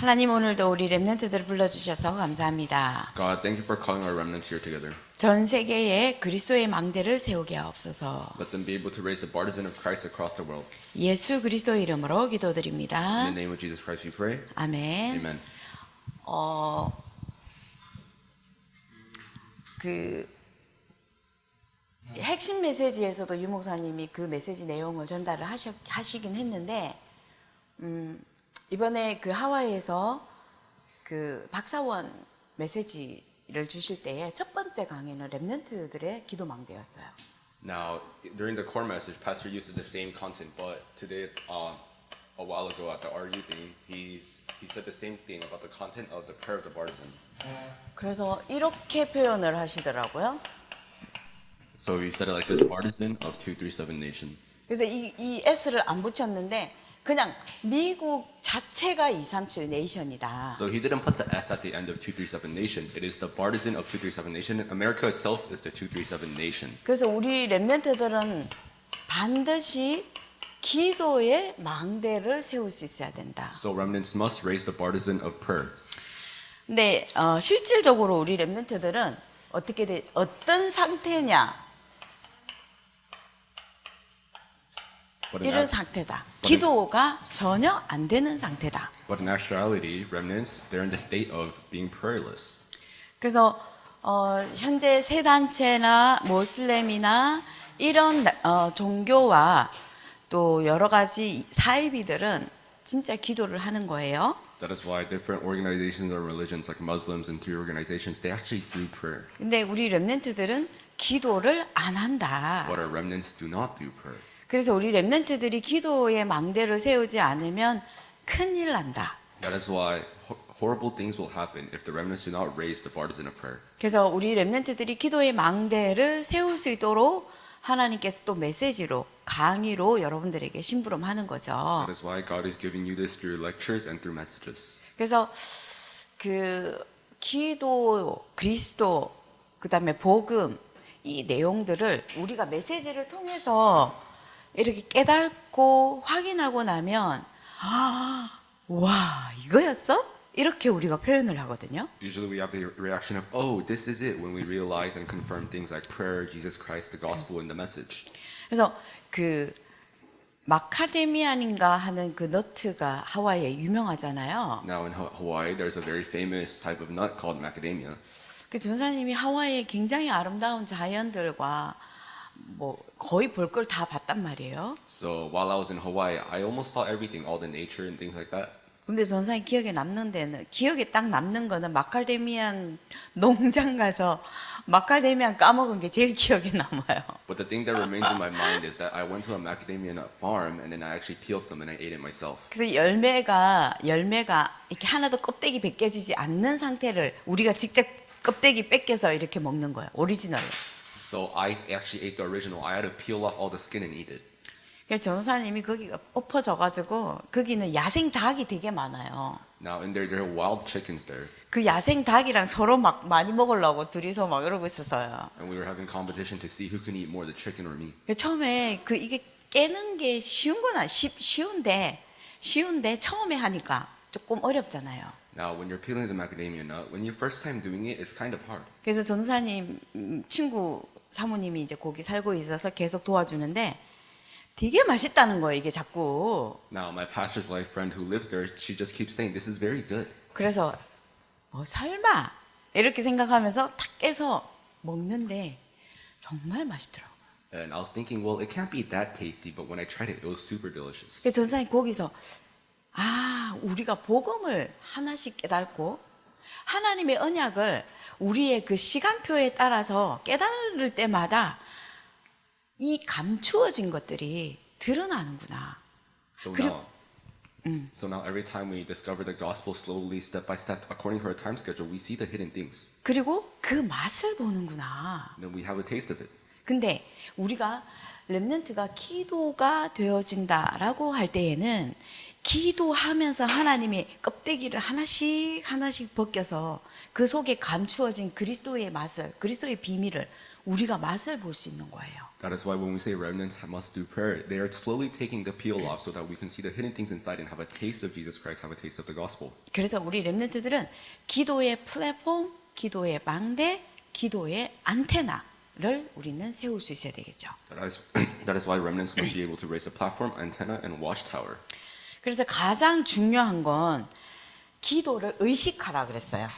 하나님 오늘도 우리 렘넌트들을 불러주셔서 감사합니다. God, thank you for calling our remnants here together. 전 세계에 그리스도의 망대를 세우게 하옵소서. Let them be able to raise the partisan of Christ across the world. 예수 그리스도의 이름으로 In 기도드립니다. the name of Jesus Christ we pray. 아멘. Amen. 그 핵심 메시지에서도 유 목사님이 그 메시지 내용을 전달을 하시긴 했는데 이번에 그 하와이에서 그 박사원 메시지를 주실 때에 첫 번째 강의는 렘넌트들의 기도망대였어요. Now, during the core message, Pastor used the same content, but today, a while ago at the RU thing, he said the same thing about the content of the prayer of the partisan. 그래서 이렇게 표현을 하시더라고요. So he said it like this: partisan of 237 nation. 그래서 이 S를 안 붙였는데 그냥 미국 자체가 237 네이션이다. So he didn't put the S at the end of 237 nations. It is the partisan of 237 nation. America itself is the 237 nation. 그래서 우리 렘넌트들은 반드시 기도의 망대를 세울 수 있어야 된다. So remnants must raise the partisan of prayer. 근데 실질적으로 우리 렘넌트들은 어떤 상태냐? 이런 상태다. 기도가 전혀 안 되는 상태다. But in actuality, remnants, they're in the state of being prayerless. 그래서 현재 세 단체나 모슬렘이나 이런 종교와 또 여러 가지 사이비들은 진짜 기도를 하는 거예요. That is why different organizations or religions like Muslims and Three organizations, they actually do prayer. 근데 우리 렘넌트들은 기도를 안 한다. But our remnants do not do prayer. 그래서 우리 렘넌트들이 기도의 망대를 세우지 않으면 큰일 난다. That is why horrible things will happen if the remnants do not raise the partisan of prayer. 그래서 우리 렘넌트들이 기도의 망대를 세울 수 있도록 하나님께서 또 메시지로 강의로 여러분들에게 심부름하는 거죠. That is why God is giving you this through lectures and through messages. 그래서 그 기도, 그리스도, 그다음에 복음 이 내용들을 우리가 메시지를 통해서 이렇게 깨닫고 확인하고 나면 와 이거였어? 이렇게 우리가 표현을 하거든요. Usually we have the reaction of, oh, this is it, when we realize and confirm things like prayer, Jesus Christ, the gospel, and the message. 그래서 그 마카데미안인가 하는 그 너트가 하와이에 유명하잖아요. Now in Hawaii, there's a very famous type of nut called macadamia. 그 전사님이 하와이에 굉장히 아름다운 자연들과 뭐 거의 볼 걸 다 봤단 말이에요. So while I was in Hawaii, I almost saw everything, all the nature and things like that. 근데 전사님 기억에 남는 데는 기억에 딱 남는 거는 마카데미안 농장 가서 마카데미안 까먹은 게 제일 기억에 남아요. But the thing that remains in my mind is that I went to a macadamia nut farm and then I actually peeled some and I ate it myself. 그래서 열매가 이렇게 하나도 껍데기 벗겨지지 않는 상태를 우리가 직접 껍데기 뺏겨서 이렇게 먹는 거예요. 오리지널. So I actually ate the original. I had to peel off all the skin and eat it. 그래서 전사님이 거기가 엎어져가지고 거기는 야생 닭이 되게 많아요. Now in there are wild chickens there. 그 야생 닭이랑 서로 막 많이 먹으려고 둘이서 막 이러고 있었어요. And we were having competition to see who can eat more, the chicken or me. 처음에 이게 깨는 게 쉬운 건 쉬운데 처음에 하니까 조금 어렵잖아요. Now when you're peeling the macadamia nut, when you're first time doing it, it's kind of hard. 그래서 전사님 친구 사모님이 이제 거기 살고 있어서 계속 도와주는데 되게 맛있다는 거예요, 이게 자꾸. Now my pastor's wife friend who lives there, she just keeps saying this is very good. 그래서 설마 이렇게 생각하면서 탁 깨서 먹는데 정말 맛있더라고요. And I was thinking, well, it can't be that tasty, but when I tried it, it was super delicious. 그래서 전사님 거기서 우리가 복음을 하나씩 깨닫고 하나님의 언약을 우리의 그 시간표에 따라서 깨달을 때마다 이 감추어진 것들이 드러나는구나. So now every time we discover the gospel slowly, step by step, according to our time schedule, we see the hidden things. 그리고 그 맛을 보는구나. And then we have a taste of it. 근데 우리가 렘넌트가 기도가 되어진다라고 할 때에는 기도하면서 하나님의 껍데기를 하나씩 벗겨서 그 속에 감추어진 그리스도의 맛을, 그리스도의 비밀을 우리가 맛을 볼 수 있는 거예요. That is why when we say remnants must do prayer, they are slowly taking the peel off so that we can see the hidden things inside and have a taste of Jesus Christ, have a taste of the gospel. 그래서 우리 렘넌트들은 기도의 플랫폼, 기도의 망대, 기도의 안테나를 우리는 세울 수 있어야 되겠죠. That is why remnants must be able to raise a platform, antenna, and watchtower. 그래서 가장 중요한 건 기도를 의식하라 그랬어요.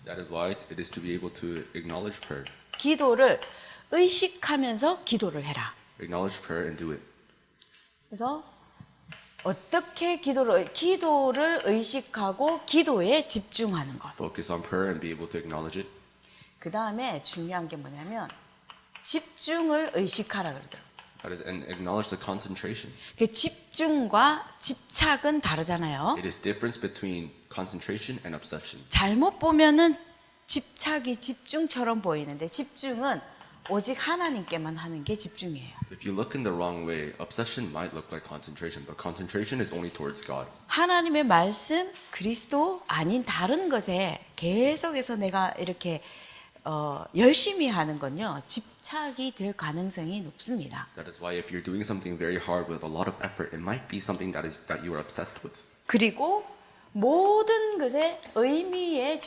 That is why it is to be able to acknowledge prayer. 기도를 의식하면서 기도를 해라. Acknowledge prayer and do it. 그래서 어떻게 기도를 의식하고 기도에 집중하는 것. Focus on prayer and be able to acknowledge it. 그 다음에 중요한 게 뭐냐면 집중을 의식하라 그러더라고요. That is, and acknowledge the concentration. 그 집중과 집착은 다르잖아요. It is difference between concentration and obsession. 잘못 보면은 집착이 집중처럼 보이는데 집중은 오직 하나님께만 하는 게 집중이에요. If you look in the wrong way, obsession might look like concentration, but concentration is only towards God. 하나님의 말씀, 그리스도 아닌 다른 것에 계속해서 내가 이렇게 열심히 하는 건요 집착이 될 가능성이 높습니다. That is why if you're doing something very hard with a lot of effort, it might be something that you are obsessed with. 그리고 모든 것의 의미에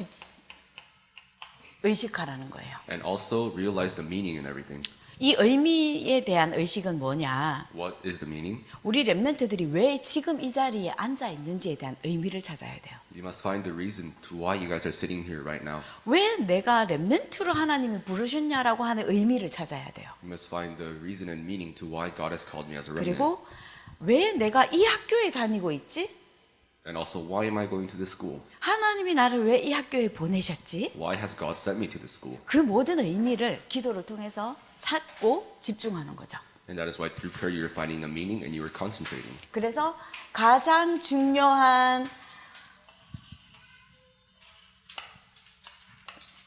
의식하라는 거예요. And also realize the meaning in everything. 이 의미에 대한 의식은 뭐냐? What is the meaning? 우리 렘넌트들이 왜 지금 이 자리에 앉아 있는지에 대한 의미를 찾아야 돼요. You must find the reason to why you guys are sitting here right now. 왜 내가 렘넌트로 하나님이 부르셨냐라고 하는 의미를 찾아야 돼요. You must find the reason and meaning to why God has called me as a remnant. 그리고 왜 내가 이 학교에 다니고 있지? And also, why am I going to this school? 하나님이 나를 왜 이 학교에 보내셨지? Why has God sent me to this school? 그 모든 의미를 기도를 통해서 찾고 집중하는 거죠. And that is why through prayer you're finding the meaning and you are concentrating. 그래서 가장 중요한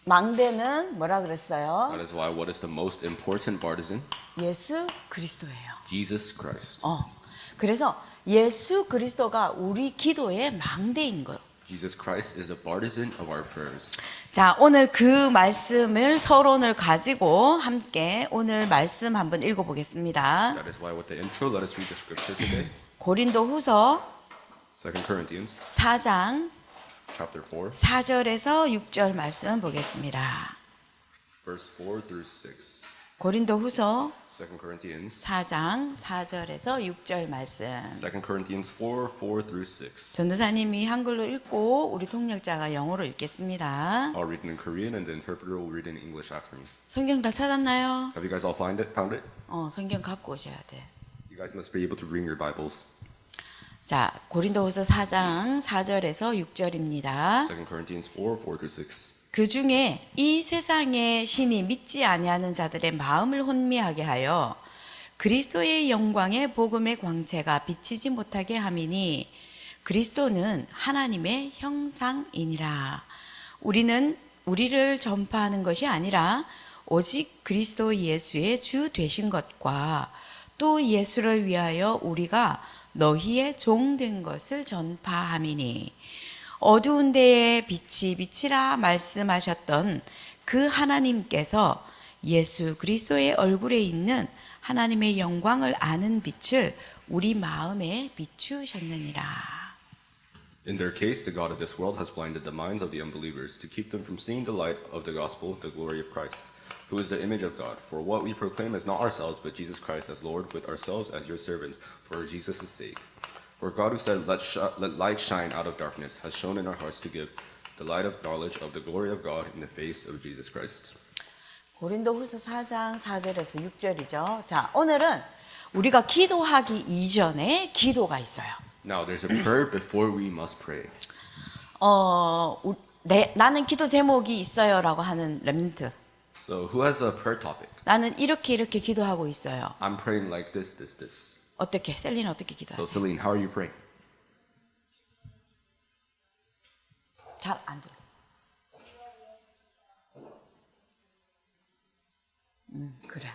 망대는 뭐라 그랬어요? That is why what is the most important partisan? 예수 그리스도예요. Jesus Christ. 그래서 예수 그리스도가 우리 기도의 망대인 거예요. Jesus Christ is a partisan of our prayers. 자, 오늘 그 말씀을 서론을 가지고 함께 오늘 말씀 한번 읽어보겠습니다. That is why with the intro, let us read the scripture today. 고린도후서 2 Corinthians 4장 chapter 4, 4절에서 6절 말씀 보겠습니다. verse 4 through 6. 고린도후서 2 Corinthians 4장 4절에서 6절 말씀. 2 Corinthians 4, 4 through 6. 전도사님이 한글로 읽고 우리 통역자가 영어로 읽겠습니다. I'll read it in Korean and the interpreter will read it in English after me. 성경 다 찾았나요? Have you guys all found it? 성경 갖고 오셔야 돼. You guys must be able to bring your Bibles. 자, 고린도후서 4장 4절에서 6절입니다. 2 Corinthians 4, 4 through 6. 그 중에 이 세상의 신이 믿지 아니하는 자들의 마음을 혼미하게 하여 그리스도의 영광의 복음의 광채가 비치지 못하게 함이니 그리스도는 하나님의 형상이니라. 우리를 전파하는 것이 아니라 오직 그리스도 예수의 주 되신 것과 또 예수를 위하여 우리가 너희의 종 된 것을 전파함이니 어두운 데에 빛이 비치라 말씀하셨던 그 하나님께서 예수 그리스도의 얼굴에 있는 하나님의 영광을 아는 빛을 우리 마음에 비추셨느니라. In their case, the God of this world has blinded the minds of the unbelievers to keep them from seeing the light of the gospel, the glory of Christ, who is the image of God. For what we proclaim is not ourselves, but Jesus Christ as Lord, with ourselves as your servants, for Jesus' sake. For God who said, let light shine out of darkness, has shone in our hearts to give the light of knowledge of the glory of God in the face of Jesus Christ. 고린도후서 4장 4절에서 6절이죠. 자, 오늘은 우리가 기도하기 이전에 기도가 있어요. Now, there's a prayer before we must pray. 나는 기도 제목이 있어요라고 하는 렘넌트. So, who has a prayer topic? 나는 이렇게 기도하고 있어요. I'm praying like this, this, this. 어떻게? 셀리는 어떻게 So, 기도하세요? Celine, how are you praying? 잘 안 들려. 그래.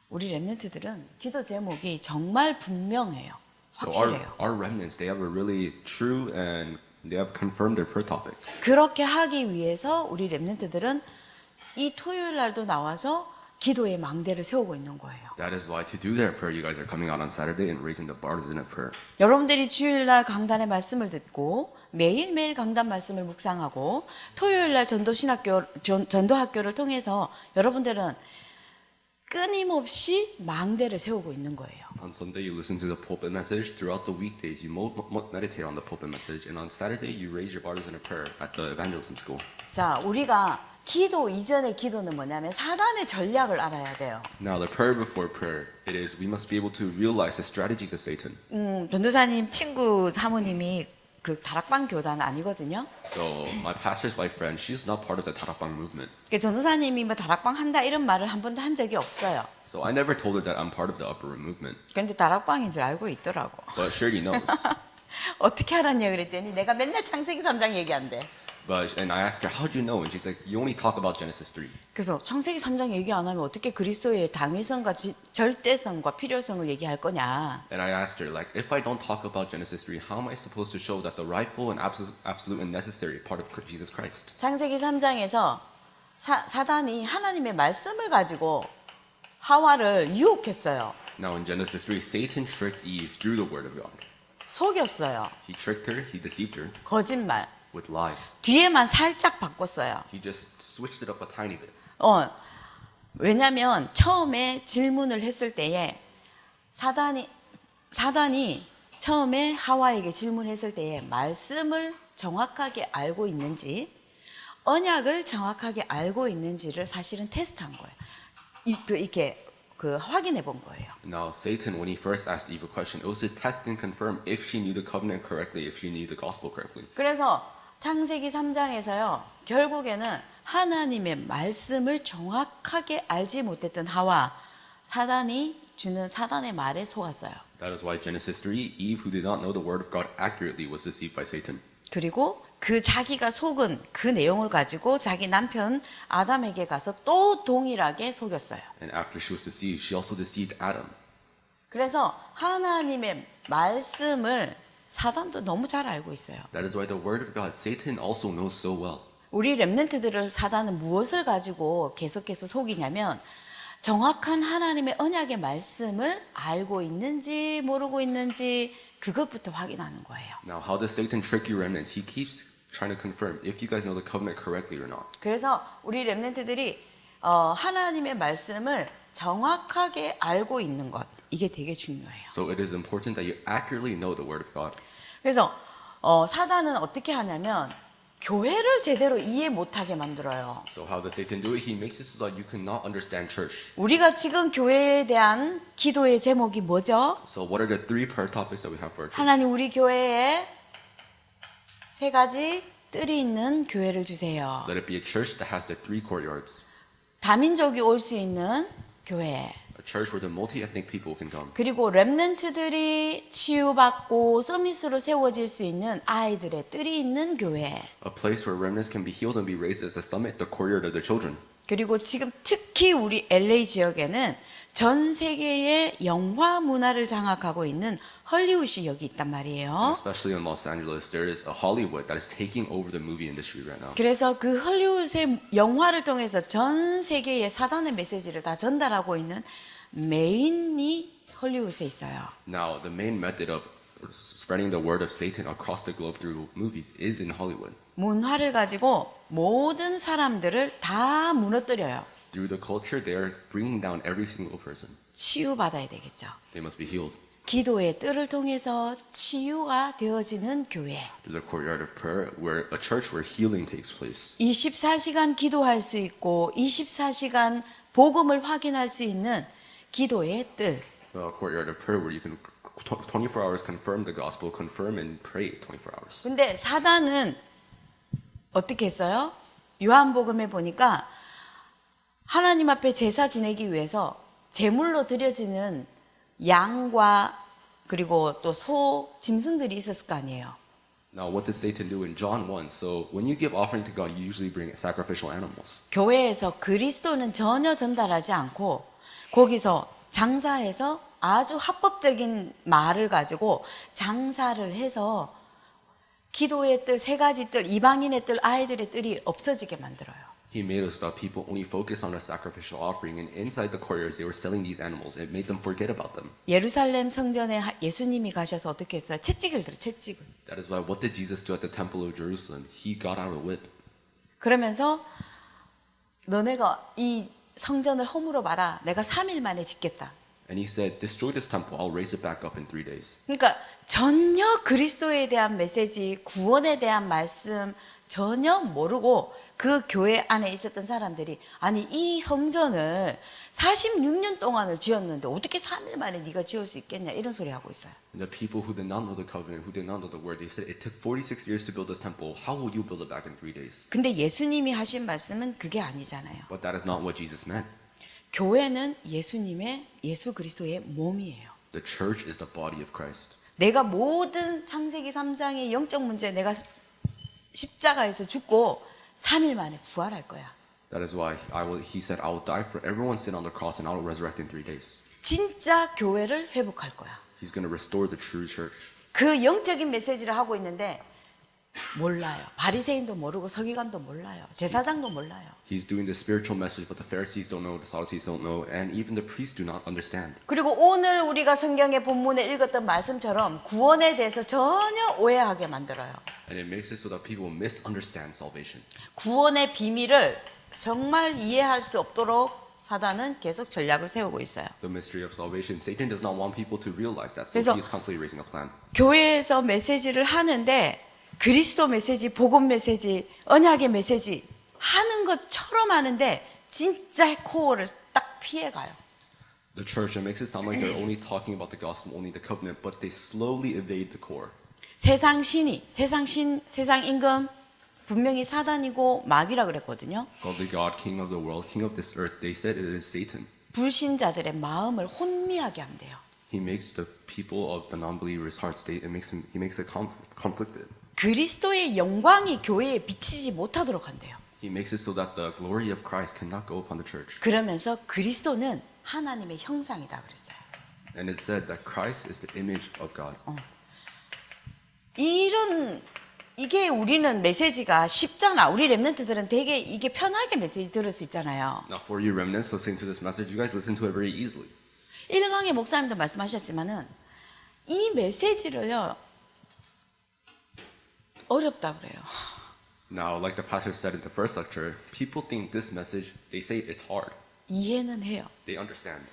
우리 렘넌트들은 기도 제목이 정말 분명해요. So, 확실해요. our remnants, they have a really true and they have confirmed their prayer topic. 그렇게 하기 위해서 우리 렘넌트들은 이 토요일 날도 나와서 기도의 망대를 세우고 있는 거예요. That is why to do their prayer, you guys are coming out on Saturday and raising the partisan of prayer. 여러분들이 주일날 강단의 말씀을 듣고 매일매일 강단 말씀을 묵상하고 토요일날 전도학교를 통해서 여러분들은 끊임없이 망대를 세우고 있는 거예요. On Sunday, you listen to the pulpit message. Throughout the weekdays, you meditate on the pulpit message. And on Saturday, you raise your partisan of prayer at the evangelism school. 자, 우리가 기도 이전의 기도는 뭐냐면 사단의 전략을 알아야 돼요. Now, the prayer before prayer, it is we must be able to realize the strategies of Satan. 전도사님 친구 사모님이 그 다락방 교단 아니거든요. So, my pastor's wife friend, she's not part of the Tarakbang movement. 전도사님이 뭐 다락방 한다 이런 말을 한 번도 한 적이 없어요. So, I never told her that I'm part of the upper room movement. 근데 다락방인 줄 알고 있더라고. But Shirley knows. 어떻게 알았냐 그랬더니 내가 맨날 창세기 3장 얘기한대. And I asked her, how'd you know? And she's like, you only talk about Genesis 3. 그래서 창세기 3장 얘기 안 하면 어떻게 그리스도의 당위성과 절대성과 필요성을 얘기할 거냐. And I asked her, like, if I don't talk about Genesis 3, how am I supposed to show that the rightful and absolute and necessary part of Jesus Christ? 창세기 3장에서 사단이 하나님의 말씀을 가지고 하와를 유혹했어요. Now in Genesis 3, Satan tricked Eve through the word of God. 속였어요. He tricked her, he deceived her 거짓말. with lies. 뒤에만 살짝 바꿨어요. He just switched it up a tiny bit. 왜냐하면 처음에 질문을 했을 때에 사단이 처음에 하와에게 질문했을 때에 말씀을 정확하게 알고 있는지 언약을 정확하게 알고 있는지를 사실은 테스트한 거예요. 이렇게 확인해 본 거예요. Now Satan, when he first asked Eve a question, it was to test and confirm if she knew the covenant correctly, if she knew the gospel correctly. 그래서 창세기 3장에서요. 결국에는 하나님의 말씀을 정확하게 알지 못했던 하와 사단이 주는 사단의 말에 속았어요. That is why Genesis 3, Eve, who did not know the word of God accurately, was deceived by Satan. 그리고 그 자기가 속은 그 내용을 가지고 자기 남편 아담에게 가서 또 동일하게 속였어요. And after she was deceived, she also deceived Adam. 그래서 하나님의 말씀을 사단도 너무 잘 알고 있어요. That is why the word of God, Satan also knows so well. 우리 렘넌트들을 사단은 무엇을 가지고 계속해서 속이냐면 정확한 하나님의 언약의 말씀을 알고 있는지 모르고 있는지 그것부터 확인하는 거예요. Now, how does Satan trick you remnants? He keeps trying to confirm if you guys know the covenant correctly or not. 그래서 우리 렘넌트들이 하나님의 말씀을 정확하게 알고 있는 것 이게 되게 중요해요. So it is important that you accurately know the word of God. 그래서 사단은 어떻게 하냐면 교회를 제대로 이해 못하게 만들어요. So how does Satan do it? He makes it so that you cannot understand church. 우리가 지금 교회에 대한 기도의 제목이 뭐죠? So what are the three prayer topics that we have for our church? 하나님 우리 교회에 세 가지 뜰이 있는 교회를 주세요. Let it be a church that has the three courtyards. 다민족이 올 수 있는 교회. A church where the multi-ethnic people can come. 그리고 렘넌트들이 치유받고 서밋으로 세워질 수 있는 아이들의 뜰이 있는 교회. A place where remnants can be healed and be raised as a summit, the courtyard of the children. 그리고 지금 특히 우리 LA 지역에는 전 세계의 영화 문화를 장악하고 있는 헐리우드이 여기 있단 말이에요. Especially in Los Angeles, there is a Hollywood that is taking over the movie industry right now. 그래서 그 헐리우드의 영화를 통해서 전 세계에 사단의 메시지를 다 전달하고 있는 메인이 헐리우드에 있어요. Now, the main method of spreading the word of Satan across the globe through movies is in Hollywood. 문화를 가지고 모든 사람들을 다 무너뜨려요. Through the culture, they are bringing down every single person. 치유받아야 되겠죠. They must be healed. 기도의 뜰을 통해서 치유가 되어지는 교회. Through the courtyard of prayer, where a church where healing takes place. 24시간 기도할 수 있고 24시간 복음을 확인할 수 있는 기도의 뜰. The courtyard of prayer, where you can 24 hours confirm the gospel, confirm and pray 24 hours. 근데 사단은 어떻게 했어요? 요한복음에 보니까 하나님 앞에 제사 지내기 위해서 제물로 드려지는 양과 그리고 또 소, 짐승들이 있었을 거 아니에요. Now, what does Satan do in John 1? So, when you give offering to God, you usually bring sacrificial animals. 교회에서 그리스도는 전혀 전달하지 않고 거기서 장사해서 아주 합법적인 말을 가지고 장사를 해서 기도의 뜰, 세 가지 뜰, 이방인의 뜰, 아이들의 뜰이 없어지게 만들어요. He made us that people only focus on the sacrificial offering, and inside the courtyards they were selling these animals. It made them forget about them. 예루살렘 성전에 예수님이 가셔서 어떻게 했어요? 채찍을 들어, 채찍을. That is why what did Jesus do at the temple of Jerusalem? He got out a whip. 그러면서 너네가 이 성전을 허물어 봐라. 내가 3일 만에 짓겠다. And he said, destroy this temple, I'll raise it back up in 3 days. 그러니까 전혀 그리스도에 대한 메시지, 구원에 대한 말씀 전혀 모르고 그 교회 안에 있었던 사람들이 아니 이 성전을 46년 동안을 지었는데 어떻게 3일 만에 네가 지을 수 있겠냐 이런 소리 하고 있어요. And the people who did not know the covenant, who did not know the word, they said, it took 46 years to build this temple. How will you build it back in 3 days? 근데 예수님이 하신 말씀은 그게 아니잖아요. But that is not what Jesus meant. 교회는 예수 그리스도의 몸이에요. The church is the body of Christ. 내가 모든 창세기 3장의 영적 문제 내가 십자가에서 죽고 3일 만에 부활할 거야. That is why he said, I will die for everyone's sin on the cross and I will resurrect in 3 days. 진짜 교회를 회복할 거야. He's going to restore the true church. 그 영적인 메시지를 하고 있는데 몰라요. 바리새인도 모르고 서기관도 몰라요. 제사장도 몰라요. He's doing the spiritual message, but the Pharisees don't know, the Sadducees don't know, and even the priests do not understand. 그리고 오늘 우리가 성경의 본문에 읽었던 말씀처럼 구원에 대해서 전혀 오해하게 만들어요. And it makes it so that people misunderstand salvation. 구원의 비밀을 정말 이해할 수 없도록 사단은 계속 전략을 세우고 있어요. The mystery of salvation. Satan does not want people to realize that, so 그래서 he is constantly raising a plan. 교회에서 메시지를 하는데 그리스도 메시지, 복음 메시지, 언약의 메시지 하는 것처럼 하는데 진짜 코어를 딱 피해가요. The church, it makes it sound like they're only talking about the gospel, only the covenant, but they slowly evade the core. 세상 신이, 세상 임금 분명히 사단이고 마귀라 그랬거든요. Godly God, King of the world, King of this earth, they said it is Satan. 불신자들의 마음을 혼미하게 한대요. He makes the people of the non-believers' hearts, he makes it conflicted. 그리스도의 영광이 교회에 비치지 못하도록 한대요. He makes it so that the glory of Christ cannot go upon the church. 그러면서 그리스도는 하나님의 형상이다 그랬어요. And it said that Christ is the image of God. 이게 우리는 메시지가 쉽잖아. 우리 렘넌트들은 되게 이게 편하게 메시지 들을 수 있잖아요. Now for you remnants listening to this message, you guys listen to it very easily. 일강의 목사님도 말씀하셨지만은 이 메시지를요 어렵다 그래요. Now, like the pastor said in the first lecture, people think this message, they say it's hard. 이해는 해요. They understand.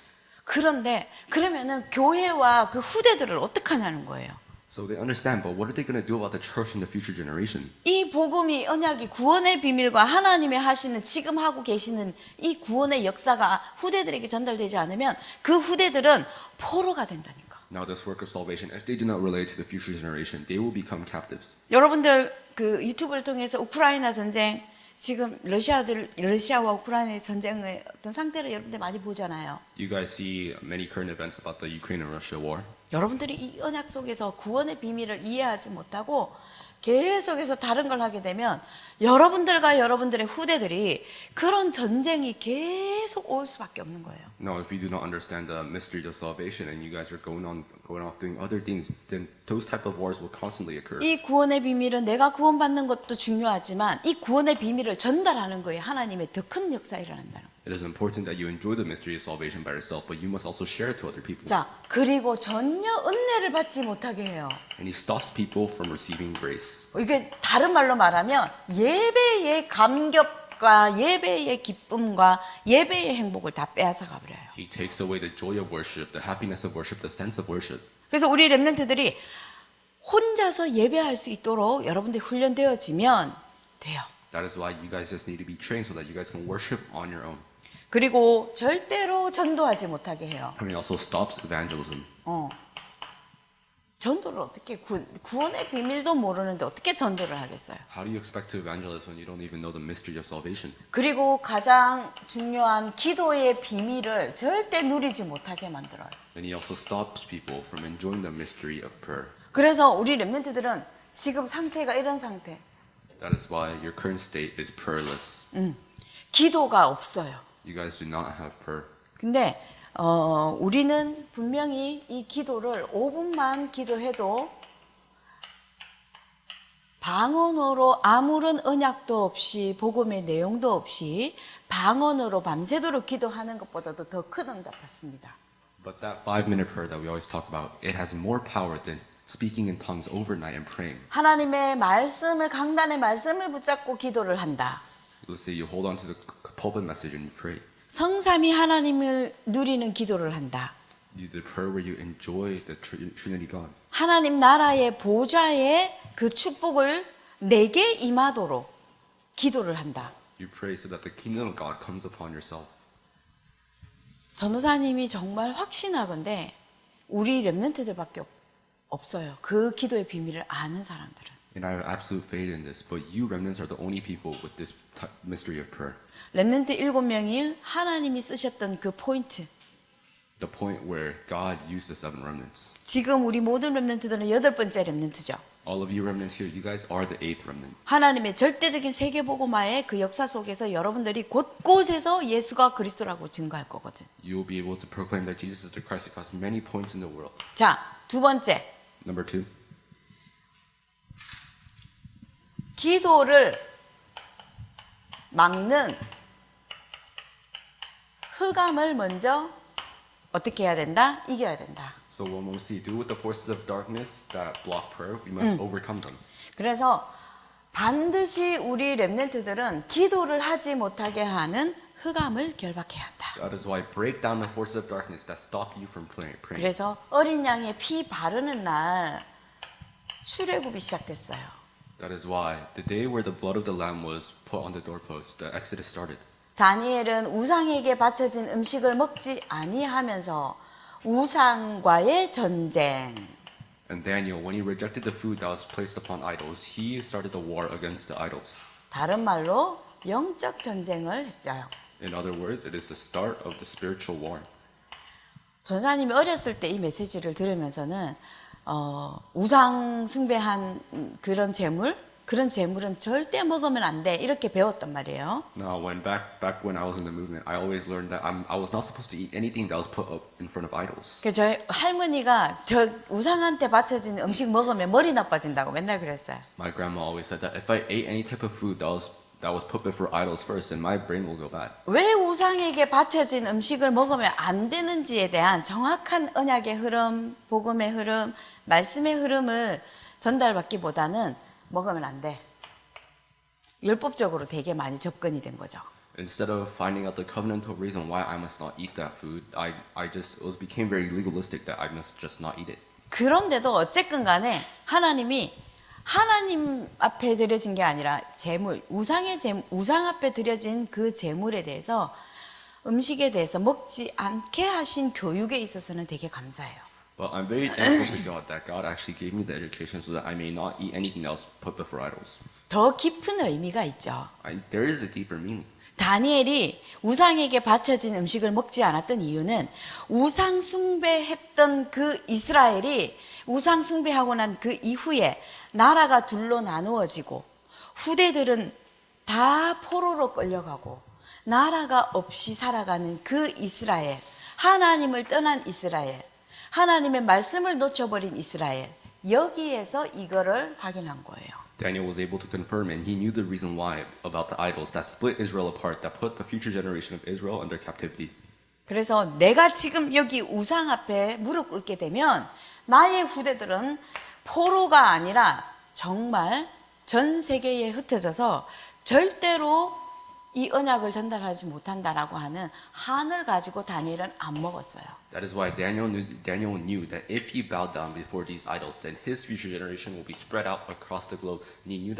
그런데 그러면은 교회와 그 후대들을 어떻게 하냐는 거예요. So they understand, but what are they going to do about the church in the future generation? 이 복음이 언약이 구원의 비밀과 하나님의 하시는 지금 하고 계시는 이 구원의 역사가 후대들에게 전달되지 않으면 그 후대들은 포로가 된다니까. Now, this work of salvation, if they do not relate to the future generation, they will become captives. 여러분들 그 유튜브를 통해서 우크라이나 전쟁 지금 러시아와 우크라이나의 전쟁의 어떤 상태를 여러분들 많이 보잖아요. You guys see many current events about the Ukraine and Russia war. 여러분들이 이 언약 속에서 구원의 비밀을 이해하지 못하고 계속해서 다른 걸 하게 되면 여러분들과 여러분들의 후대들이 그런 전쟁이 계속 올 수밖에 없는 거예요. Now, if you do not understand the mystery of salvation and you guys are going off doing other things, then those type of wars will constantly occur. 이 구원의 비밀은 내가 구원받는 것도 중요하지만 이 구원의 비밀을 전달하는 거에 하나님의 더 큰 역사가 일어난다는 거예요. It is important that you enjoy the mystery of salvation by yourself, but you must also share it to other people. 자, 그리고 전혀 은혜를 받지 못하게 해요. And he stops people from receiving grace. 이게 다른 말로 말하면 예배의 감격과 예배의 기쁨과 예배의 행복을 다 빼앗아 가버려요. He takes away the joy of worship, the happiness of worship, the sense of worship. 그래서 우리 렘넌트들이 혼자서 예배할 수 있도록 여러분들이 훈련되어지면 돼요. That is why you guys just need to be trained so that you guys can worship on your own. 그리고 절대로 전도하지 못하게 해요. And he also stops evangelism. 전도를 어떻게 구원의 비밀도 모르는데 어떻게 전도를 하겠어요? How do you expect to evangelize when you don't even know the mystery of salvation? 그리고 가장 중요한 기도의 비밀을 절대 누리지 못하게 만들어요. And he also stops people from enjoying the mystery of prayer. 그래서 우리 렘넌트들은 지금 상태가 이런 상태. That is why your current state is prayerless. 기도가 없어요. You guys do not have prayer. 근데 우리는 분명히 이 기도를 5분만 기도해도 방언으로 아무런 언약도 없이 복음의 내용도 없이 방언으로 밤새도록 기도하는 것보다도 더 큰 응답 받습니다. But that 5-minute prayer that we always talk about, it has more power than speaking in tongues overnight and praying. 하나님의 말씀을 강단의 말씀을 붙잡고 기도를 한다. Let's say you hold on to the pulpit message and you pray. 성삼위 하나님을 누리는 기도를 한다. The prayer where you enjoy the Trinity God. 하나님 나라의 보좌의 그 축복을 내게 임하도록 기도를 한다. You pray so that the kingdom of God comes upon yourself. 전도사님이 정말 확신하건대 우리 렘넌트들밖에 없어요. 그 기도의 비밀을 아는 사람들은. And I have absolute faith in this, but you remnants are the only people with this mystery of prayer. 렘넌트 7명이 하나님이 쓰셨던 그 포인트. The point where God used the 7 remnants. 지금 우리 모든 렘넌트들은 8번째 렘넌트죠. All of you remnants here, you guys are the 8th remnant. 하나님의 절대적인 세계복음화의 그 역사 속에서 여러분들이 곳곳에서 예수가 그리스도라고 증거할 거거든. You will be able to proclaim that Jesus is the Christ across many points in the world. 자, 두 번째. Number 2. 기도를 막는 흑암을 먼저 어떻게 해야 된다? 이겨야 된다. So what we see, do with the forces of darkness that block prayer, we must overcome them. 그래서 반드시 우리 렘넌트들은 기도를 하지 못하게 하는 흑암을 결박해야 한다. That is why break down the forces of darkness that stop you from praying. 그래서 어린 양의 피 바르는 날 출애굽이 시작됐어요. That is why the day where the blood of the lamb was put on the doorpost, the Exodus started. 다니엘은 우상에게 바쳐진 음식을 먹지 아니하면서 우상과의 전쟁. And Daniel, when he rejected the food that was placed upon idols, he started the war against the idols. 다른 말로 영적 전쟁을 했어요. In other words, it is the start of the spiritual war. 전사님이 어렸을 때 이 메시지를 들으면서는 우상 숭배한 그런 재물은 절대 먹으면 안 돼 이렇게 배웠단 말이에요. Now, back when I was in the movement, I always learned that I was not supposed to eat anything that was put up in front of idols. 그래서 저희 할머니가 저 우상한테 바쳐진 음식 먹으면 머리 나빠진다고 맨날 그랬어요. My grandma always said that if I ate any type of food that was put before idols first, then my brain will go bad. 왜 우상에게 바쳐진 음식을 먹으면 안 되는지에 대한 정확한 언약의 흐름, 복음의 흐름, 말씀의 흐름을 전달받기보다는 먹으면 안 돼. 율법적으로 되게 많이 접근이 된 거죠. Instead of finding out the covenantal reason why I must not eat that food, it became very legalistic that I must just not eat it. 그런데도 어쨌든 간에 하나님 앞에 드려진 게 아니라 우상 앞에 드려진 그 제물에 대해서 음식에 대해서 먹지 않게 하신 교육에 있어서는 되게 감사해요. But I'm very thankful to God that God actually gave me the education so that I may not eat anything else put before idols. 더 깊은 의미가 있죠. There is a deeper meaning. 다니엘이 우상에게 바쳐진 음식을 먹지 않았던 이유는 우상 숭배했던 그 이스라엘이 우상 숭배하고 난 그 이후에 나라가 둘로 나누어지고 후대들은 다 포로로 끌려가고 나라가 없이 살아가는 그 이스라엘, 하나님을 떠난 이스라엘, 하나님의 말씀을 놓쳐버린 이스라엘, 여기에서 이거를 확인한 거예요. Daniel was able to confirm, and he knew the reason why about the idols that split Israel apart, that put the future generation of Israel under captivity. 그래서 내가 지금 여기 우상 앞에 무릎 꿇게 되면 나의 후대들은 포로가 아니라 정말 전 세계에 흩어져서 절대로 이 언약을 전달하지 못한다라고 하는 한을 가지고 다니엘은 안 먹었어요. That is why Daniel knew that if he bowed down before these idols, then his future generation will be spread out across the globe. And he knew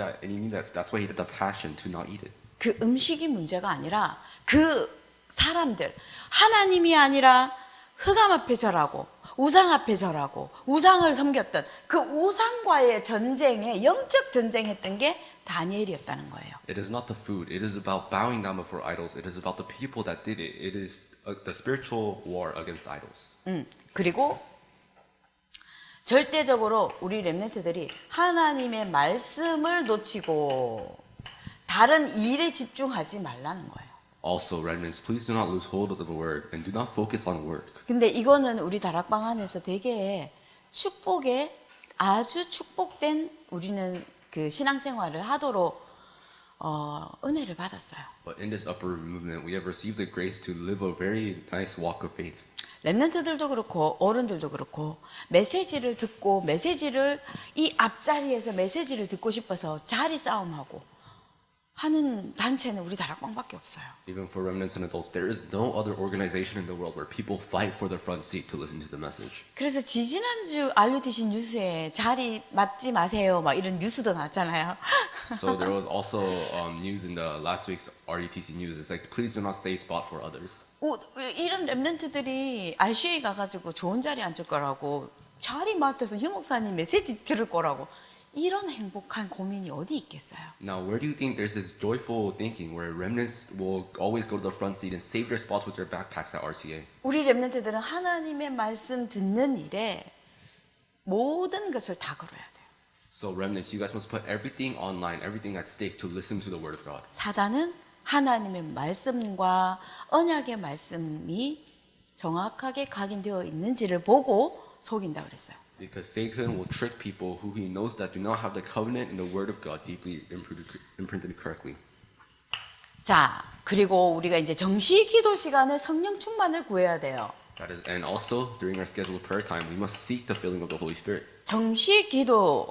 that's why he had the passion to not eat it. 그 음식이 문제가 아니라 그 사람들, 하나님이 아니라 흑암 앞에 절하고 우상 앞에 절하고 우상을 섬겼던 그 우상과의 전쟁에 영적 전쟁했던 게 다니엘이었다는 거예요. It is not the food. It is about bowing down before idols. It is about the people that did it. It is the spiritual war against idols. 그리고 절대적으로 우리 렘넌트들이 하나님의 말씀을 놓치고 다른 일에 집중하지 말라는 거예요. Also, remnants, please do not lose hold of the word and do not focus on work. 근데 이거는 우리 다락방 안에서 되게 아주 축복된 우리는 그 신앙생활을 하도록 은혜를 받았어요. But in this upper room movement, we have received the grace to live a very nice walk of faith. 랩런트들도 그렇고 어른들도 그렇고 메시지를 듣고 메시지를 이 앞자리에서 메시지를 듣고 싶어서 자리 싸움하고 하는 단체는 우리 다락방밖에 없어요. Even for remnants and adults, there is no other organization in the world where people fight for the front seat to listen to the message. 그래서 지지난주 RUTC 뉴스에 자리 맞지 마세요 막 이런 뉴스도 나왔잖아요. So there was also news in the last week's RUTC news. It's like, please do not save spot for others. 이런 랩런트들이 RCA 가가지고 좋은 자리에 앉을 거라고 자리 맡아서 유 목사님 메시지 들을 거라고 이런 행복한 고민이 어디 있겠어요? Now, where do you think there's this joyful thinking where remnants will always go to the front seat and save their spots with their backpacks at RCA? 우리 랩런트들은 하나님의 말씀 듣는 일에 모든 것을 다 걸어야 돼요. So remnants, you guys must put everything online, everything at stake to listen to the word of God. 사단은 하나님의 말씀과 언약의 말씀이 정확하게 각인되어 있는지를 보고 속인다 그랬어요. Because Satan will trick people who he knows that do not have the covenant and the word of God deeply imprinted correctly. 자, 그리고 우리가 이제 정시 기도 시간에 성령 충만을 구해야 돼요. That is, and also during our scheduled prayer time, we must seek the filling of the Holy Spirit.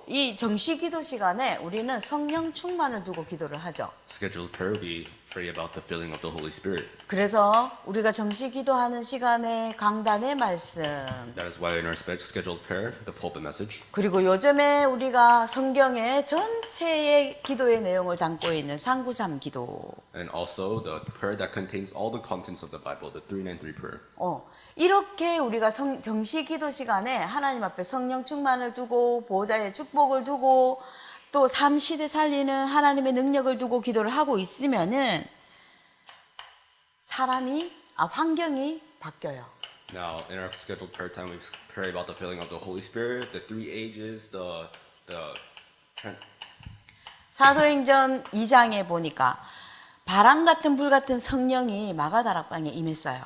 이 정시 기도 시간에 우리는 성령 충만을 두고 기도를 하죠. Scheduled prayer, we pray about the filling of the Holy Spirit. 그래서 우리가 정시 기도하는 시간에 강단의 말씀, That is why in our scheduled prayer, the pulpit message, 그리고 요즘에 우리가 성경의 전체의 기도의 내용을 담고 있는 393 기도, and also the prayer that contains all the contents of the Bible, the 393 prayer. 이렇게 우리가 정시 기도 시간에 하나님 앞에 성령 충만을 두고 보호자의 축복을 두고 또 삶 시대 살리는 하나님의 능력을 두고 기도를 하고 있으면은 환경이 바뀌어요. Now, in our scheduled prayer time, we pray about the filling of the Holy Spirit, the 3 ages, the 사도행전 2장에 보니까 바람 같은 불 같은 성령이 마가다락방에 임했어요.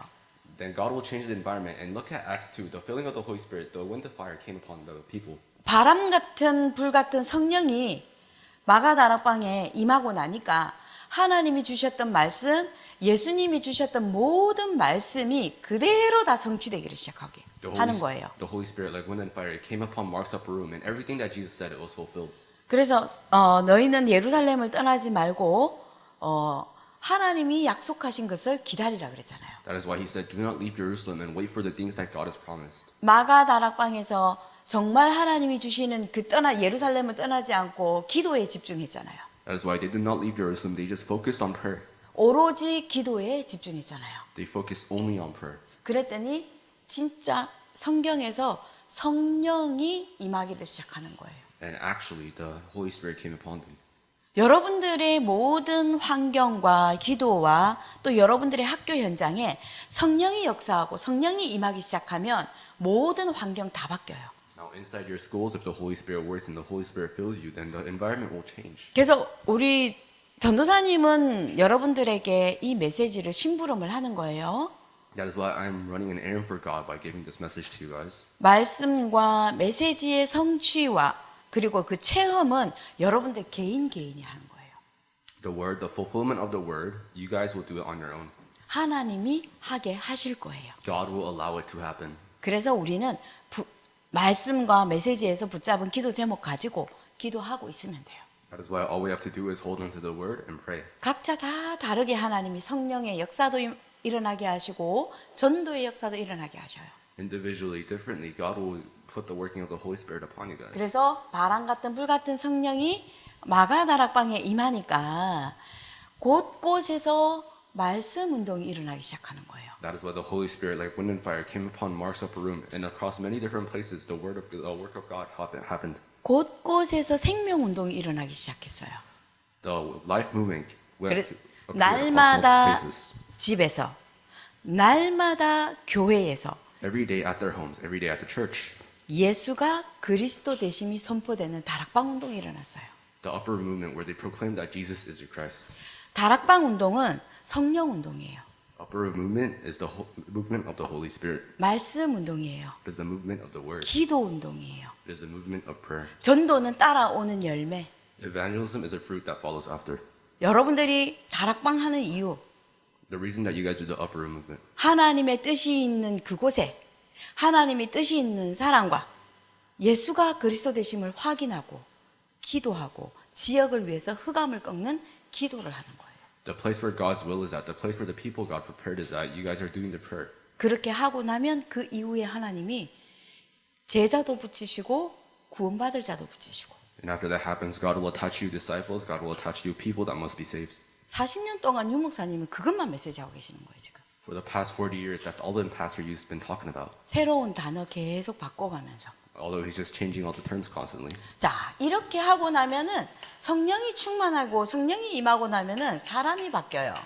Then God will change the environment. And look at Acts 2, the filling of the Holy Spirit, the wind of fire came upon the people. 바람 같은 불 같은 성령이 마가다락방에 임하고 나니까 하나님이 주셨던 말씀, 예수님이 주셨던 모든 말씀이 그대로 다 성취되기를 시작하게 하는 거예요. The Holy Spirit, like wind and fire, it came upon Mark's upper room, and everything that Jesus said, it was fulfilled. 그래서 너희는 예루살렘을 떠나지 말고 하나님이 약속하신 것을 기다리라 그랬잖아요. That is why he said, do not leave Jerusalem and wait for the things that God has promised. 마가다락방에서 정말 하나님이 주시는 예루살렘을 떠나지 않고 기도에 집중했잖아요. That is why they did not leave Jerusalem. They just focused on prayer. 오로지 기도에 집중했잖아요. They focused only on prayer. 그랬더니 진짜 성경에서 성령이 임하기를 시작하는 거예요. And actually, the Holy Spirit came upon them. 여러분들의 모든 환경과 기도와 또 여러분들의 학교 현장에 성령이 역사하고 성령이 임하기 시작하면 모든 환경 다 바뀌어요. Now, inside your schools, if the Holy Spirit works and the Holy Spirit fills you, then the environment will change. 그래서 우리 전도사님은 여러분들에게 이 메시지를 심부름을 하는 거예요. That is why I'm running an errand for God by giving this message to you guys. 말씀과 메시지의 성취와 그리고 그 체험은 여러분들 개인이 하는 거예요. The word, the fulfillment of the word, you guys will do it on your own. 하나님이 하게 하실 거예요. God will allow it to happen. 그래서 우리는 말씀과 메시지에서 붙잡은 기도 제목 가지고 기도하고 있으면 돼요. That is why all we have to do is hold on to the word and pray. 각자 다 다르게 하나님이 성령의 역사도 일어나게 하시고 전도의 역사도 일어나게 하셔요. Individually, differently, God will put the working of the Holy Spirit upon you guys. 그래서 바람 같은 불 같은 성령이 마가다락방에 임하니까 곳곳에서 말씀 운동이 일어나기 시작하는 거예요. That is why the Holy Spirit, like wind and fire, came upon Mark's upper room, and across many different places, the work of God happened. 곳곳에서 생명 운동이 일어나기 시작했어요. The life movement went 그래, across 날마다 multiple places. 집에서, 날마다 교회에서 Every day at their homes, every day at the church. 예수가 그리스도 되심이 선포되는 다락방 운동이 일어났어요. The upper movement where they proclaim that Jesus is the Christ. 다락방 운동은 성령 운동이에요. Upper movement is the movement of the Holy Spirit. 말씀 운동이에요. It is the movement of the word. 기도 운동이에요. It is the movement of prayer. 전도는 따라오는 열매. Evangelism is a fruit that follows after. 여러분들이 다락방 하는 이유, The reason that you guys do the upper room movement. 하나님의 뜻이 있는 그곳에 하나님의 뜻이 있는 사람과 예수가 그리스도 되심을 확인하고 기도하고 지역을 위해서 흑암을 꺾는 기도를 하는 거예요. The place where God's will is at, the place where the people God prepared is at, you guys are doing the prayer. 그렇게 하고 나면 그 이후에 하나님이 제자도 붙이시고 구원받을 자도 붙이시고 And after that happens, God will attach you disciples, God will attach you people that must be saved. 40년 동안 유 목사님은 그것만 메시지하고 계시는 거예요 지금. For the past 40 years, that's all the pastor you've been talking about. 새로운 단어 계속 바꿔가면서. Although he's just changing all the terms constantly. 자, 이렇게 하고 나면은 성령이 충만하고 성령이 임하고 나면은 사람이 바뀌어요.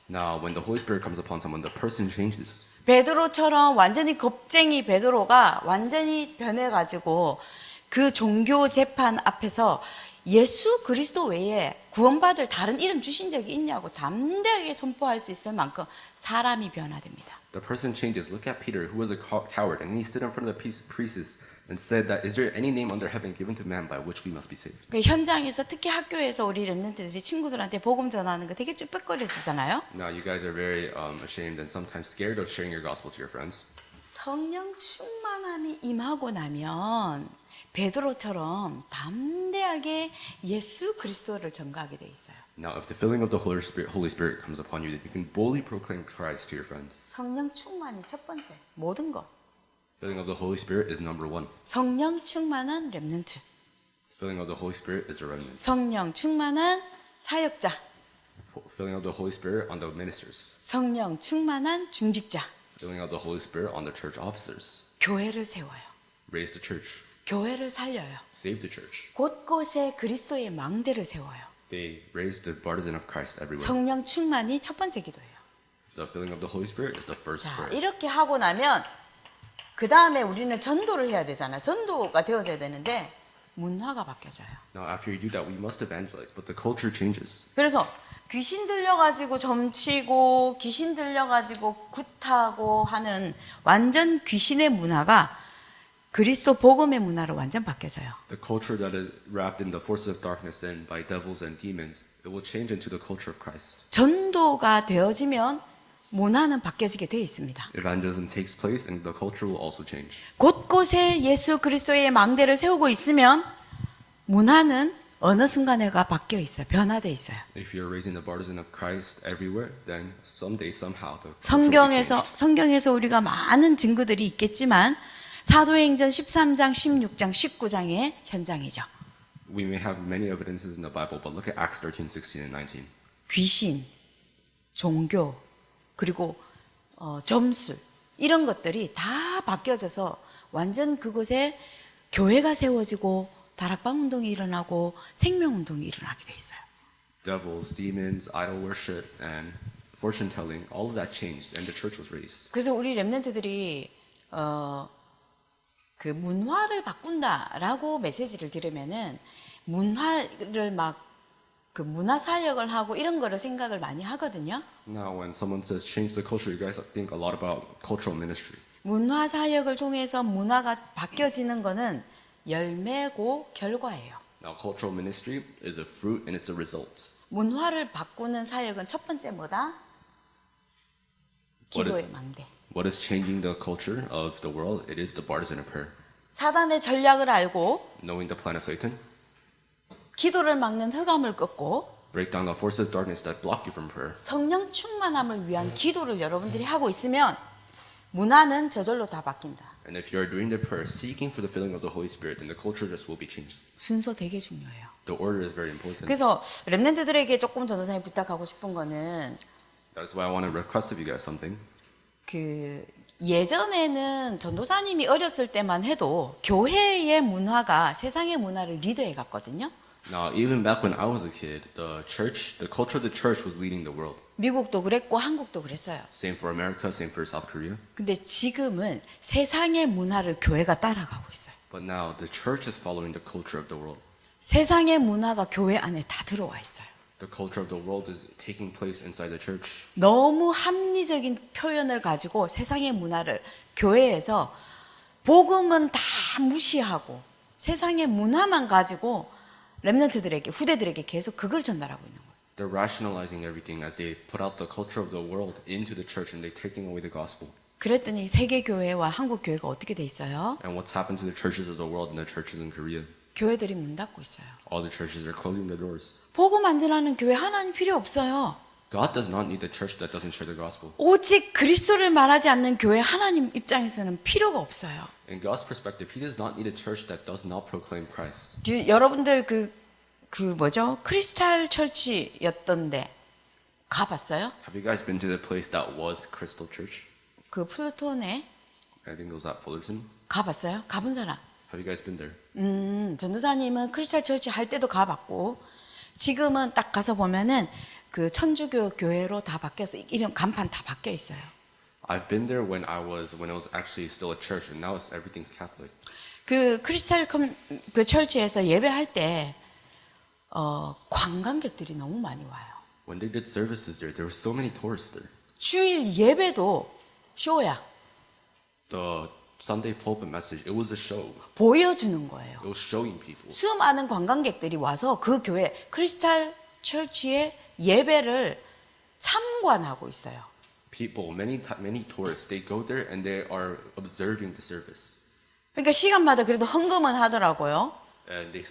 Now, when the Holy Spirit comes upon someone, the person changes. 베드로처럼 완전히 겁쟁이 베드로가 완전히 변해가지고 그 종교 재판 앞에서 예수 그리스도 외에 구원받을 다른 이름 주신 적이 있냐고 담대하게 선포할 수 있을 만큼 사람이 변화됩니다. The person changes. Look at Peter, who was a coward, and he stood in front of the priests and said that, is there any name under heaven given to man by which we must be saved? 그 현장에서 특히 학교에서 우리 렘넌트들이 친구들한테 복음 전하는 거 되게 쭈뼛거리잖아요. Now, you guys are very ashamed and sometimes scared of sharing your gospel to your friends. 성령 충만함이 임하고 나면 베드로처럼 담대하게 예수 그리스도를 전가하게 돼 있어요. Now, if the filling of the Holy Spirit comes upon you, then you can boldly proclaim Christ to your friends. 성령 충만이 첫 번째, 모든 것. Filling of the Holy Spirit is number one. 성령 충만한 렘넌트. Filling of the Holy Spirit is the remnant. 성령 충만한 사역자. Filling of the Holy Spirit on the ministers. 성령 충만한 중직자. Filling of the Holy Spirit on the church officers. 교회를 세워요. Raise the church. 교회를 살려요. Save the church. 곳곳에 그리스도의 망대를 세워요. They raise the partisan of Christ everywhere. 성령 충만이 첫 번째 기도예요. The filling of the Holy Spirit is the first 자, prayer. 이렇게 하고 나면 그 다음에 우리는 전도를 해야 되잖아. 전도가 되어져야 되는데 문화가 바뀌어져요. Now, after you do that, we must evangelize, but the culture changes. 그래서 귀신 들려가지고 점치고 귀신 들려가지고 굿하고 하는 완전 귀신의 문화가 그리스도 복음의 문화로 완전 바뀌어져요. The culture that is wrapped in the forces of darkness and by devils and demons, it will change into the culture of Christ. 전도가 되어지면 문화는 바뀌어지게 되어 있습니다. Evangelism takes place and the culture will also change. 곳곳에 예수 그리스도의 망대를 세우고 있으면 문화는 어느 순간에가 바뀌어 있어요. 변화되어 있어요. If you're raising the partisan of Christ everywhere, then someday, somehow, the culture will change. 성경에서 우리가 많은 증거들이 있겠지만 사도행전 13장, 16장, 19장의 현장이죠. We may have many evidences in the Bible, but look at Acts 13, 16, and 19. 귀신, 종교, 그리고 점술 이런 것들이 다 바뀌어져서 완전 그곳에 교회가 세워지고 다락방 운동이 일어나고 생명 운동이 일어나게 돼 있어요. Devils, demons, idol worship, and fortune telling, all of that changed, and the church was raised. 그래서 우리 렘넌트들이 그 문화를 바꾼다라고 메시지를 들으면은 문화를 막 그 문화 사역을 하고 이런 거를 생각을 많이 하거든요. Now, when someone says change the culture, you guys think a lot about cultural ministry. 문화 사역을 통해서 문화가 바뀌어지는 거는 열매고 결과예요. Now, cultural ministry is a fruit and it's a result. 문화를 바꾸는 사역은 첫 번째 뭐다? 기도의 망대. What is changing the culture of the world? It is the partisan of prayer. 사단의 전략을 알고 Knowing the plan of Satan, 기도를 막는 흑암을 꺾고 break down the forces of darkness that block you from prayer. 성령 충만함을 위한 기도를 여러분들이 하고 있으면 문화는 저절로 다 바뀐다. And if you're doing the prayer seeking for the filling of the Holy Spirit, then the culture just will be changed. 순서 되게 중요해요. The order is very important. 그래서 렘넌트들에게 조금 전도사님 부탁하고 싶은 거는 That's why I want to request of you guys something. 그 예전에는 전도사님이 어렸을 때만 해도 교회의 문화가 세상의 문화를 리드해 갔거든요. Now, even back when I was a kid, the culture of the church was leading the world. 미국도 그랬고 한국도 그랬어요. Same for America, same for South Korea. 근데 지금은 세상의 문화를 교회가 따라가고 있어요. But now, the church is following the culture of the world. 세상의 문화가 교회 안에 다 들어와 있어요. The culture of the world is taking place inside the church. 너무 합리적인 표현을 가지고 세상의 문화를 교회에서 복음은 다 무시하고 세상의 문화만 가지고 렘넌트들에게 후대들에게 계속 그걸 전달하고 있는 거예요. They're rationalizing everything as they put out the culture of the world into the church and they're taking away the gospel. 그랬더니 세계 교회와 한국 교회가 어떻게 돼 있어요? And what's happened to the churches of the world and the churches in Korea? 교회들이 문 닫고 있어요. All the churches are closing their doors. 복음 안 전하는 교회 하나님 필요 없어요. God does not need a church that doesn't share the gospel. 오직 그리스도를 말하지 않는 교회 하나님 입장에서는 필요가 없어요. In God's perspective, He does not need a church that does not proclaim Christ. 여러분들 뭐죠? 크리스탈 철치였던데 가봤어요? Have you guys been to the place that was Crystal Church? 그 플루톤에 I think it was at Fullerton. 가봤어요? 가본 사람? Have you guys been there? 전도사님은 크리스탈 철치 할 때도 가봤고 지금은 딱 가서 보면은 그 천주교 교회로 다 바뀌어서 이름 간판 다 바뀌어 있어요. I've been there when it was actually still a church, and now everything's Catholic. 그 크리스탈 그 철치에서 예배할 때 관광객들이 너무 많이 와요. When they did services there were so many tourists there. 주일 예배도 쇼야. The Sunday pulpit message, it was a show. 보여주는 거예요. It was showing people. 수많은 관광객들이 와서 그 교회 크리스탈 철치의 예배를 참관하고 있어요. People, many tourists, they go there and they are observing the service. 그러니까 시간마다 그래도 헌금은 하더라고요. And they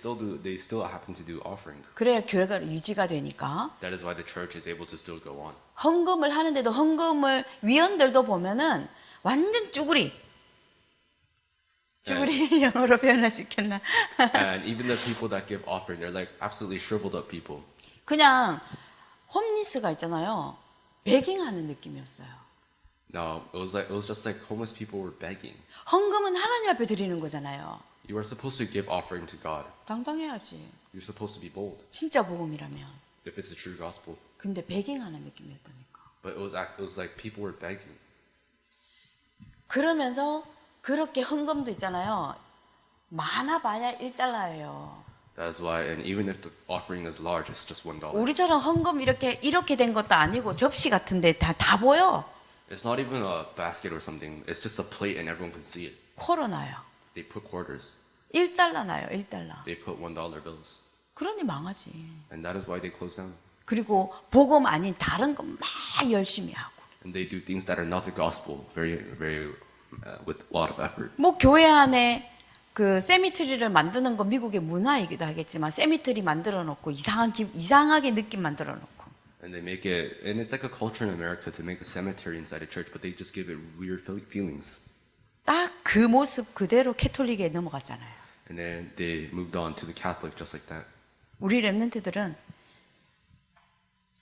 still happen to do offering. 그래야 교회가 유지가 되니까. That is why the church is able to still go on. 헌금을 하는데도 헌금을 위원들도 보면은 완전 쭈구리. 쭈구리 영어로 표현할 수 있겠나? And even the people that give offering, they're like absolutely shriveled up people. 그냥 홈리스가 있잖아요. 베깅하는 느낌이었어요. No, it was just like homeless people were begging. 헌금은 하나님 앞에 드리는 거잖아요. You are supposed to give offering to God. 당당해야지. You're supposed to be bold 진짜 복음이라면. if it's the true gospel. 근데 베깅하는 느낌이었다니까. But it was like people were begging. 그러면서 그렇게 헌금도 있잖아요. 많아봐야 1달러예요. That's why, and even if the offering is large, it's just $1. 우리처럼 헌금 이렇게 된 것도 아니고 접시 같은데 다 보여. It's not even a basket or something. It's just a plate and everyone can see it. 코로나요. They put quarters. 1달러 나요. 1달러. They put $1 bills. 그러니 망하지. And that is why they close down. 그리고 복음 아닌 다른 거 막 열심히 하고. And they do things that are not the gospel very with a lot of effort. 뭐 교회 안에 그 세미트리를 만드는 거 미국의 문화이기도 하겠지만 세미트리 만들어 놓고 이상하게 느낌 만들어 놓고. And they make it, and it's like a culture in America to make a cemetery inside a church, but they just give it weird feelings. 딱 그 모습 그대로 캐톨릭에 넘어갔잖아요. And then they moved on to the Catholic just like that. 우리 렘넌트들은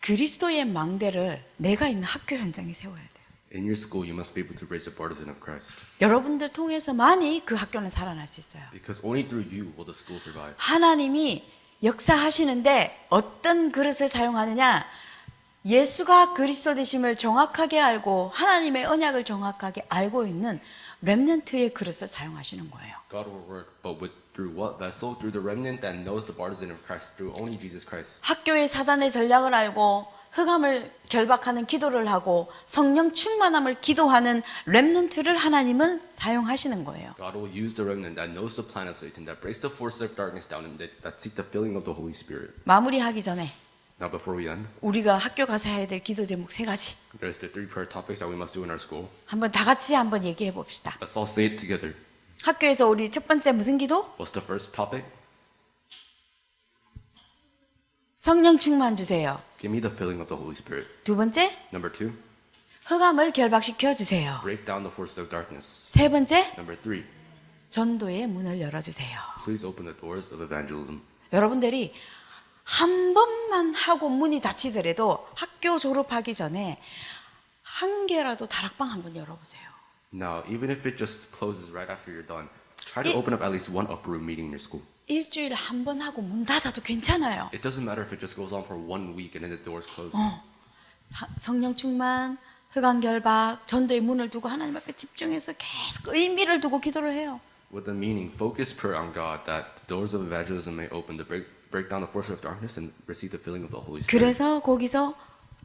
그리스도의 망대를 내가 있는 학교 현장에 세워야 돼요. In your school, you must be able to raise a partisan of Christ. 여러분들 통해서만이 그 학교는 살아날 수 있어요. Because only through you will the school survive. 하나님이 역사하시는데 어떤 그릇을 사용하느냐? 예수가 그리스도 되심을 정확하게 알고 하나님의 언약을 정확하게 알고 있는 렘넌트의 그릇을 사용하시는 거예요. God will work, but through what vessel? Through the remnant that knows the partisan of Christ, through only Jesus Christ. 학교의 사단의 전략을 알고 흑암을 결박하는 기도를 하고 성령 충만함을 기도하는 렘넌트를 하나님은 사용하시는 거예요. God will use the remnant that knows the plan of Satan, that breaks the force of darkness down, and that seek the filling of the Holy Spirit. 마무리하기 전에 Now, before we end, 우리가 학교 가서 해야 될 기도 제목 3가지. there's the 3 prayer topics that we must do in our school. 한번 다 같이 한번 얘기해 봅시다. Let's all say it together. 학교에서 우리 첫 번째 무슨 기도? What's the first topic? 성령 충만 주세요. Give me the filling of the Holy Spirit. 두 번째, Number 2, 흑암을 결박시켜 주세요. break down the force of darkness. 세 번째, Number 3, 전도의 문을 열어주세요. please open the doors of evangelism. 여러분들이 한 번만 하고 문이 닫히더라도 학교 졸업하기 전에 한 개라도 다락방 한번 열어보세요. Now, even if it just closes right after you're done, try to open up at least one upper room meeting in your school. 일주일에 한 번 하고 문 닫아도 괜찮아요. It doesn't matter if it just goes on for 1 week and then the doors close. 성령 충만, 흑암 결박, 전도의 문을 두고 하나님 앞에 집중해서 계속 의미를 두고 기도를 해요. With the meaning, focus prayer on God, that the doors of evangelism may open to break down the force of darkness and receive the filling of the Holy Spirit. 그래서 거기서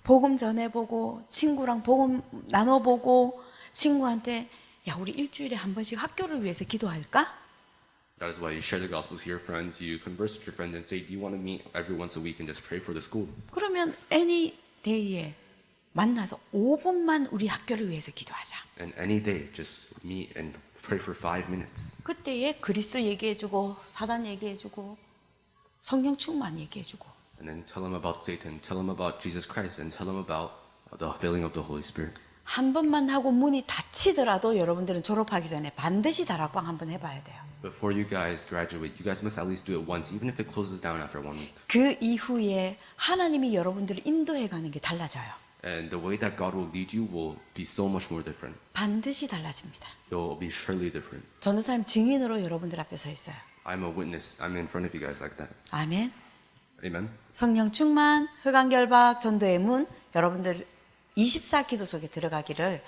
복음 전해보고 친구랑 복음 나눠보고 친구한테 야 우리 일주일에 한 번씩 학교를 위해서 기도할까? That is why you share the gospel to your friends, you converse with your friends and say, do you want to meet every once a week and just pray for the school? 그러면 any day에 만나서 5분만 우리 학교를 위해서 기도하자. And any day, just meet and pray for 5 minutes. 그때에 그리스도 얘기해주고 사단 얘기해주고 성령 충만 얘기해주고 And then tell them about Satan, tell them about Jesus Christ, and tell them about the filling of the Holy Spirit. 한 번만 하고 문이 닫히더라도 여러분들은 졸업하기 전에 반드시 다락방 한번 해봐야 돼요. Before you guys graduate, you guys must at least do it once, even if it closes down after 1 week. 그 이후에 하나님이 여러분들을 인도해가는 게 달라져요. And the way that God will lead you will be so much more different. 반드시 달라집니다. It will be surely different. 전도사님 증인으로 여러분들 앞에 서 있어요. I'm a witness. I'm in front of you guys like that. 아멘. Amen. 성령 충만, 흑암결박, 전도의 문, 여러분들 24기도 속에 들어가기를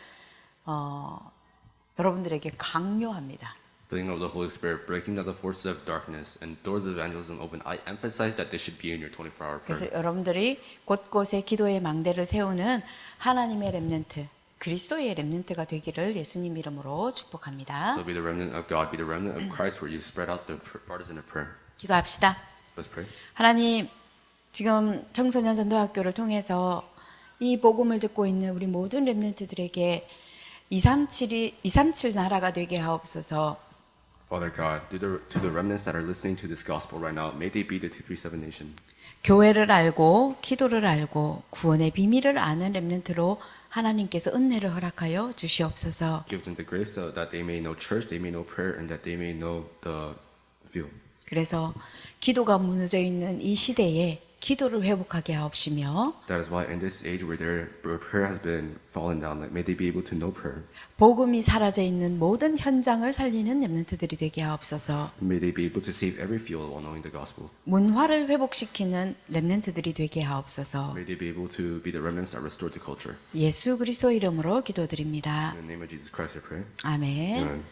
여러분들에게 강요합니다. Filling of the Holy Spirit, breaking down the forces of darkness, and doors of evangelism open. I emphasize that this should be in your 24-hour 그래서 prayer. 여러분들이 곳곳에 기도의 망대를 세우는 하나님의 렘넌트, 그리스도의 렘넌트가 되기를 예수님 이름으로 축복합니다. So be the remnant of God, be the remnant of Christ, where you spread out the partisan of prayer. 기도합시다. Let's pray. 하나님, 지금 청소년 전도학교를 통해서 이 복음을 듣고 있는 우리 모든 렘넌트들에게 237 나라가 되게 하옵소서. Father God, to the remnants that are listening to this gospel right now, may they be the 237 nation. 교회를 알고 기도를 알고 구원의 비밀을 아는 렘넌트로 하나님께서 은혜를 허락하여 주시옵소서. Give them the grace so that they may know church, they may know prayer, and that they may know the field. 그래서 기도가 무너져 있는 이 시대에 기도를 회복하게 하옵시며 That is why in this age where prayer has been fallen down, may they be able to know prayer. 복음이 사라져 있는 모든 현장을 살리는 렘넌트들이 되게 하옵소서. May they be able to save every field while knowing the gospel. 문화를 회복시키는 렘넌트들이 되게 하옵소서. May they be able to be the remnants that restore the culture. 예수 그리스도 이름으로 기도드립니다. In the name of Jesus Christ, I pray. 아멘. Amen.